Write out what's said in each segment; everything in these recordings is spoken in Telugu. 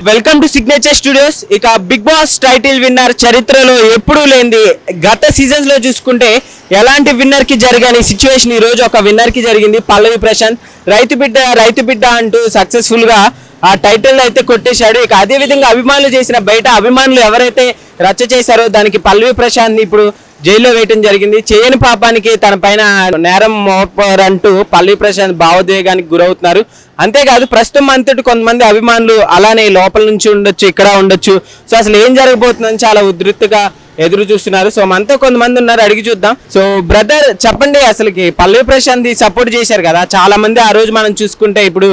Welcome to signature studios. ఇక బిగ్ బాస్ టైటిల్ విన్నర్ చరిత్రలో ఎప్పుడూ లేనిది గత సీజన్స్ లో చూసుకుంటే ఎలాంటి విన్నర్ కి జరగని సిచ్యువేషన్ ఈ రోజు ఒక విన్నర్ కి జరిగింది. పల్లవి ప్రశాంత్ రైతు బిడ్డ అంటూ సక్సెస్ఫుల్ గా ఆ టైటిల్ అయితే కొట్టేశాడు. ఇక అదే విధంగా అభిమానులు చేసిన బయట అభిమానులు ఎవరైతే రచ్చ చేశారో దానికి పల్లవి ప్రశాంత్ ఇప్పుడు జైల్లో వేయటం జరిగింది. చేయని పాపానికి తన పైన నేరం మోపారంటూ పల్లవి ప్రశాంత్ భావోద్వేగానికి గురవుతున్నారు. అంతేకాదు ప్రస్తుతం అంతటి కొంతమంది అభిమానులు అలానే లోపల నుంచి ఉండొచ్చు, ఇక్కడ ఉండొచ్చు. సో అసలు ఏం జరగబోతుందని చాలా ఉధృతిగా ఎదురు చూస్తున్నారు. సో మనతో కొంతమంది ఉన్నారు, అడిగి చూద్దాం. సో బ్రదర్ చెప్పండి, అసలుకి పల్లవి ప్రశాంత్ సపోర్ట్ చేశారు కదా చాలా మంది. ఆ రోజు మనం చూసుకుంటే ఇప్పుడు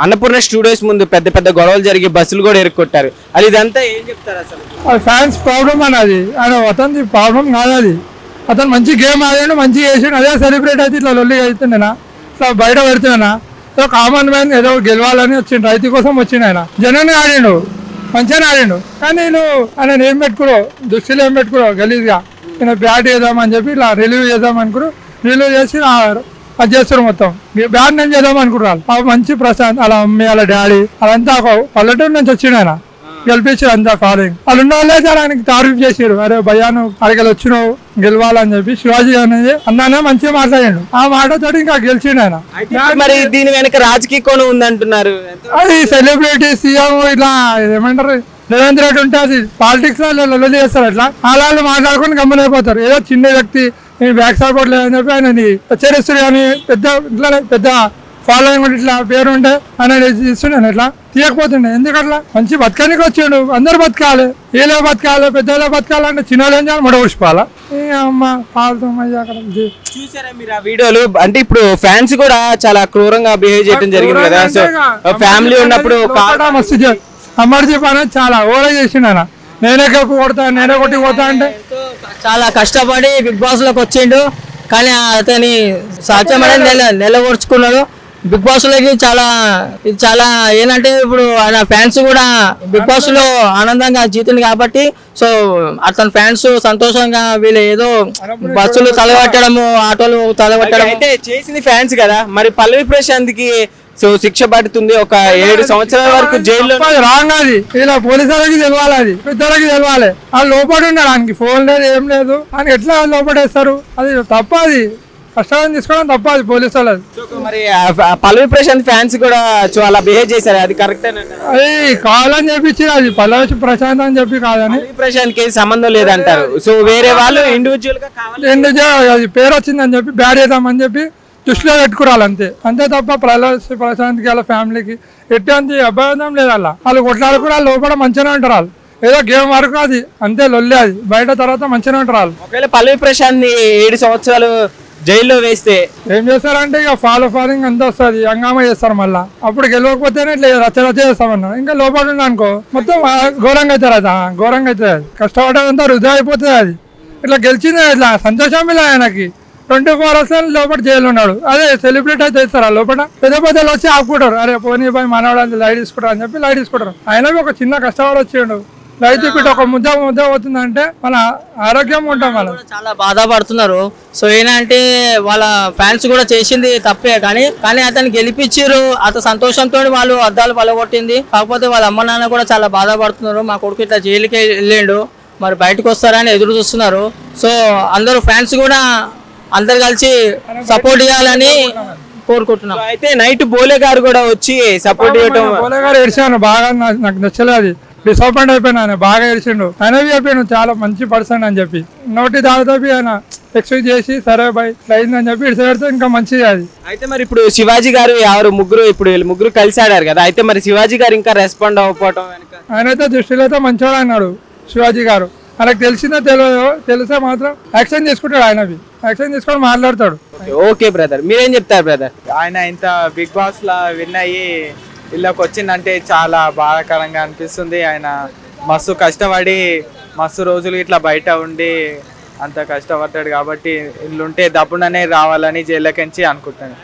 అన్నపూర్ణ స్టూడియోస్ ముందు పెద్ద పెద్ద గొడవలు జరిగి బస్సులు కూడా ఎరుక్కొట్టారు. అది ఇదంతా ఏం చెప్తారు అసలు? ఫ్యాన్స్ ప్రాబ్లం అన్నది, ఆయన అతని ప్రాబ్లం కాదు. అది అతను మంచి గేమ్ ఆడాడు, మంచిగా చేసాడు. అదే సెలబ్రేట్ అయితే ఇట్లా లొల్లి అవుతుండేనా, ఇట్లా బయట పెడుతున్నా. సో కామన్ మ్యాన్ ఏదో గెలవాలని వచ్చిండు, రైతు కోసం వచ్చిండు. ఆయన జనాన్ని ఆడిండు, మంచిగానే ఆడిండు. కానీ ఆయన ఏం పెట్టుకున్నావు, దృష్టిలో ఏం పెట్టుకున్నావు గలీజ్గా నేను బ్యాట్ చేద్దామని చెప్పి ఇట్లా రిలీవ్ చేద్దాం అనుకున్నారు. రిలీవ్ చేసి అది చేస్తారు మొత్తం బ్యాట్ నేను చేద్దాం అనుకుంటున్నారు. మంచి ప్రశాంత్ అలా అమ్మి వాళ్ళ డాడీ అదంతా పల్లెటూరు నుంచి వచ్చిండు. ఆయన గెలిపించారు అంతా ఫాలోయింగ్. వాళ్ళు ఉన్న వాళ్ళే చాలా ఆయనకి తారీఫ్ చేసారు. అరే భయ్యాను అక్కడికి వచ్చినావు గెలవాలని చెప్పి శివాజీ అనేది అన్నానే మంచిగా మాట్లాడాడు. ఆ మాటతో ఇంకా గెలిచిండు ఆయన. మరి దీని వెనక రాజకీయ కోణం ఉందంటున్నారు. అది సెలబ్రిటీ సీఎం ఇట్లా ఏమంటారు రేవంత్ రెడ్డి ఉంటే అది పాలిటిక్స్ లో చేస్తారు. అట్లా వాళ్ళు మాట్లాడుకుని గమ్మనైపోతారు. ఏదో చిన్న వ్యక్తి నేను బ్యాక్ సపోర్ట్ లేదని చెప్పి ఆయన హెచ్చరిస్తారు. కానీ పెద్ద ఫాలోయింగ్ ఉంటే ఇట్లా పేరు ఉంటే ఆయన ఇస్తున్నాను ఇట్లా తీయకపోతుండే. ఎందుకట్లా మంచి బతకానికి వచ్చాడు. అందరు బతకాలి, ఏలో బతకాలి, పెద్దలో బతకాలంటే చిన్నలో ఏం చేయాలి, ముడగొచ్చిపోవాలా అమ్మ చూసారా మీరు ఆ వీడియోలు? అంటే ఇప్పుడు ఫ్యాన్స్ కూడా చాలా క్రూరంగా బిహేవ్ చేయడం జరిగింది కదా. సో ఫ్యామిలీ ఉన్నప్పుడు మస్తు అమర్జీప్ అనేది చాలా ఓవర్ చేసిండు. ఆయన నేనే కొడతా నేనే కొట్టి పోతా అంటే చాలా కష్టపడి బిగ్ బాస్ లోకి వచ్చిండు. కానీ అతని సాధ్యం అనేది నిలబొడుచుకున్నాడు. బిగ్ బాస్ లోకి చాలా ఏంటంటే ఇప్పుడు ఆయన ఫ్యాన్స్ కూడా బిగ్ బాస్ లో ఆనందంగా జీతుంది కాబట్టి సో అతని ఫ్యాన్స్ సంతోషంగా వీళ్ళు ఏదో బస్సులు తలగట్టడము, ఆటోలు తలగట్టడం అయితే చేసింది ఫ్యాన్స్ కదా. మరి పల్లవి ప్రశాంత్ కి సో శిక్ష పడుతుంది, ఒక 7 సంవత్సరాల వరకు జైల్లో. రాంగ్ అది, ఇలా పోలీసులకి తెలవాలి, అది పెద్దలకి తెలవాలి. వాళ్ళు లోపడి ఉన్నాడు, ఆయనకి ఫోన్ లేదు ఏం లేదు. ఆయన ఎట్లా లోపడేస్తారు? అది తప్ప, అది కష్టాలను తీసుకోవడం తప్ప, అది పోలీసు వాళ్ళది. మరి పల్లవి ప్రశాంత్ ఫ్యాన్స్ కూడా అలా బిహేవ్ చేశారు, అది కరెక్టే? అది కావాలని చెప్పించి అది పల్లవి ప్రశాంత్ అని చెప్పి కాదని. ప్రశాంత్ కి సంబంధం లేదంటారు. సో వేరే వాళ్ళు ఇండివిజువల్ గా అది పేరు వచ్చిందని చెప్పి బ్యాడ్ చేద్దామని చెప్పి దృష్టిలో పెట్టుకురాలి అంతే. అంతే తప్ప ప్రశాంత్కి వాళ్ళ ఫ్యామిలీకి ఎటువంటి అభ్యంతరం లేదు. వాళ్ళు కొట్లాడుకుని వాళ్ళు లోపల మంచిగానే ఉంటారు. వాళ్ళు ఏదో గేమ్ వరకు అది అంతే లొల్లి, అది బయట తర్వాత మంచిగానే ఉంటారు వాళ్ళు. ఒకవేళ పల్లవి ప్రశాంత్ ని 7 సంవత్సరాలు జైల్లో వేస్తే ఏం చేస్తారంటే ఇక ఫాలోయింగ్ అంతా వస్తుంది, హంగామా చేస్తారు. మళ్ళీ అప్పుడు గెలవకపోతేనే ఇట్లా రచ్చ చేస్తామన్నా. ఇంకా లోపల ఉన్నా అనుకో మొత్తం ఘోరంగా అవుతారు. అది ఘోరంగా అవుతుంది. అది కష్టపడేదంతా వృధా అయిపోతుంది. అది ఇట్లా గెలిచింది ఇట్లా సంతోషం ఇలా ఆయనకి. 24 hours లోపల జైలు ఉన్నాడు. అదే సెలబ్రిటీ అయితే ఇస్తారు. లోపల పెద్దలు వచ్చి ఆపుకుంటారు. అరే పోనీ పోయి మనవాళ్ళు లైట్ తీసుకుంటారు అని చెప్పి లైట్ తీసుకుంటారు. అయినా ఒక చిన్న కష్టపడి వచ్చాడు. లైట్ పెట్టి ఒక ముద్ద అవుతుందంటే మన ఆరోగ్యం ఉంటాం. వాళ్ళు చాలా బాధపడుతున్నారు. సో ఏంటంటే వాళ్ళ ఫ్యాన్స్ కూడా చేసింది తప్పే, కానీ అతన్ని గెలిపించారు. అతని సంతోషంతో వాళ్ళు అద్దాలు పలగొట్టింది. కాకపోతే వాళ్ళ అమ్మ నాన్న కూడా చాలా బాధపడుతున్నారు. మా కొడుకు ఇట్లా జైలుకి వెళ్ళిండు, మరి బయటకు వస్తారని ఎదురు చూస్తున్నారు. సో అందరూ ఫ్యాన్స్ కూడా అందరు కలిసి సపోర్ట్ చేయాలని కోరుకుంటున్నాం. అయితే నైట్ బోలే గారు కూడా వచ్చి సపోర్ట్ చేయడం. బోలే గారు ఏడ్చాను బాగా, నాకు నచ్చలేదు. అది డిసప్పాయింట్ అయిపోయినా. ఆయన బాగా ఏడ్చిండు. ఆయన చెప్పాను చాలా మంచి పర్సన్ అని చెప్పి. నోటి దాదాపు ఆయన ఎక్స్పెక్ట్ చేసి సరే బై అయిందని చెప్పి ఇడిసెడితే ఇంకా మంచిది అది. అయితే మరి ఇప్పుడు శివాజీ గారు ఇప్పుడు వీళ్ళు ముగ్గురు కలిసి ఆడారు కదా. అయితే మరి శివాజీ గారు ఇంకా రెస్పాండ్ అవ్వకపోవడం ఆయనైతే దృష్టిలో అయితే మంచివాడు అన్నాడు శివాజీ గారు. ఆయనకు తెలిసిందో తెలిసే మాత్రం యాక్షన్ తీసుకుంటాడు. ఆయనవి యాక్షన్ తీసుకొని మాట్లాడతాడు. ఓకే బ్రదర్, మీరేం చెప్తారు బ్రదర్? ఆయన ఇంత బిగ్ బాస్ లా విన్ అయ్యి ఇళ్ళకి వచ్చిందంటే చాలా బాధాకరంగా అనిపిస్తుంది. ఆయన మస్తు కష్టపడి మస్తు రోజులు ఇట్లా బయట ఉండి అంత కష్టపడ్డాడు కాబట్టి ఇల్లుంటే దప్పుననే రావాలని జైలుకించి అనుకుంటాను.